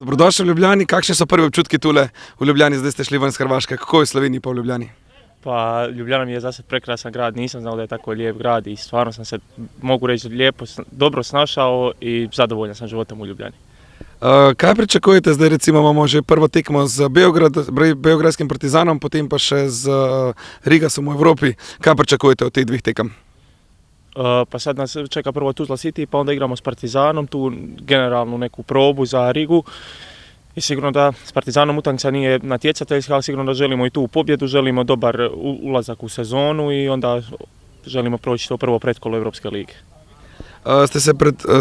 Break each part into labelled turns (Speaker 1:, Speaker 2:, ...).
Speaker 1: Dobrodošli v Ljubljani. Kakšni so prvi občutki tule v Ljubljani? Zdaj ste šli ven iz Hrvaške. Kako je v Sloveniji pa v Ljubljani?
Speaker 2: Pa Ljubljana mi je zase prekrasan grad, nisam znao da je tako lijep grad i stvarno sam se, mogu reći, lijepo, dobro snašao i zadovoljan sam životom u Ljubljani.
Speaker 1: Kaj pričakujete zdaj? Recimo imamo že prvo tekmo z beogradskim Partizanom, potem pa še z Rigasom v Evropi. Kaj pričakujete od teh dveh tekem?
Speaker 2: Pa sad nas čeka prvo Tuzla City, pa onda igramo s Partizanom, tu generalnu neku probu za Rigu. I sigurno da s Partizanom utakmica nije natjecateljska, ali sigurno da želimo i tu pobjedu, želimo dobar ulazak u sezonu i onda želimo proći to prvo pretkolo Evropske lige.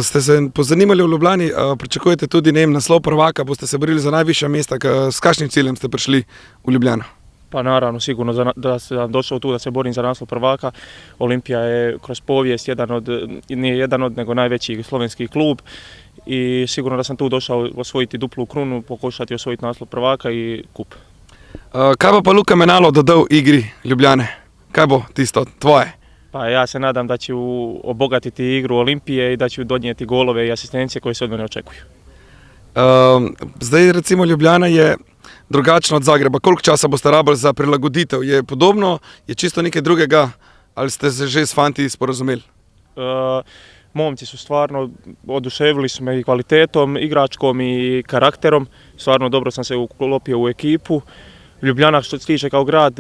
Speaker 1: Ste se pozanimali v Ljubljani, pričakujete tudi naslov prvaka, boste se borili za najvišja mesta. S kakšnim ciljem ste prišli v Ljubljano?
Speaker 2: Pa naravno, sigurno da sam došao tu da se borim za naslov prvaka. Olimpija je kroz povijest nije jedan od nego najveći slovenski klub i sigurno da sam tu došao osvojiti duplu krunu, pokušati osvojiti naslov prvaka i kup.
Speaker 1: Kaj bo pa Luka Menalo dodal igri Ljubljane? Kaj bo tisto tvoje?
Speaker 2: Pa ja se nadam da ću obogatiti igru Olimpije i da ću donijeti golove i asistencije koje se od mene očekuju.
Speaker 1: Zdaj recimo Ljubljana je drugačna od Zagreba. Koliko časa boste rabili za prilagoditev? Je podobno, je čisto nekaj drugega, ali ste se že s fanti sporazumeli?
Speaker 2: Momci su stvarno oduševili su me i kvalitetom, igračkom i karakterom. Stvarno dobro sam se uklopio u ekipu. Ljubljana što se tiče kao grad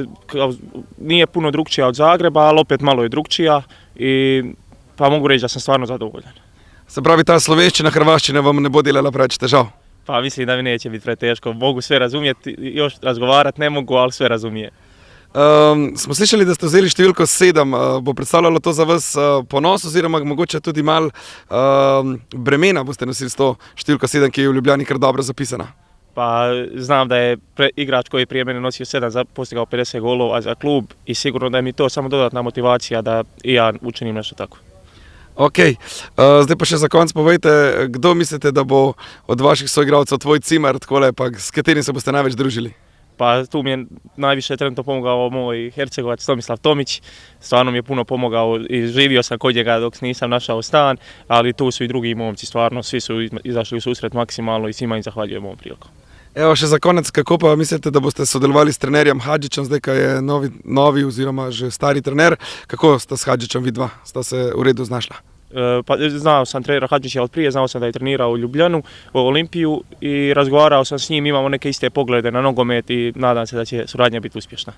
Speaker 2: nije puno drukčija od Zagreba, ali opet malo je drukčija i pa mogu reći da sam stvarno zadovoljan.
Speaker 1: Se pravi, ta slovenščina, hrvaščina vam ne bo delala preveč težav?
Speaker 2: Pa mislim da mi neće biti preteško. Mogu sve razumjeti, još razgovarati ne mogu, ali sve razumije.
Speaker 1: Smo slišali, da ste vzeli številko 7. Bo predstavljalo to za vas ponos oziroma mogoče tudi malo bremena boste nosili s to številko 7, ki je v Ljubljani kar dobro zapisana?
Speaker 2: Pa znam da je igrač koji je prije mene nosio 7 postigao 50 golova za klub i sigurno da je mi to samo dodatna motivacija da i ja učinim nešto tako.
Speaker 1: Ok, zdaj pa še za konec povejte, kdo mislite, da bo od vaših soigralcev tvoj cimer, takole, pa s katerim se boste največ družili?
Speaker 2: Pa tu mi je najviše trenutno pomogao moj Hercegovac Tomislav Tomić, stvarno mi je puno pomogao i živio sam kod njega dok nisam našao stan, ali tu su i drugi momci, stvarno svi su izašli u susret maksimalno i svima im zahvaljujem ovom prilikom.
Speaker 1: Evo še za konec, kako pa mislite, da boste sodelovali s trenerjem Hadžićem, zdaj ko je novi oziroma že stari trener, kako sta s Hadžićem vidva, sta se v redu znašla?
Speaker 2: Pa znao sam trenera Hadžića od prije, znao sam da je trenirao u Ljubljanu, u Olimpiju i razgovarao sam s njim, imamo neke iste poglede na nogomet i nadam se da će suradnja biti uspješna.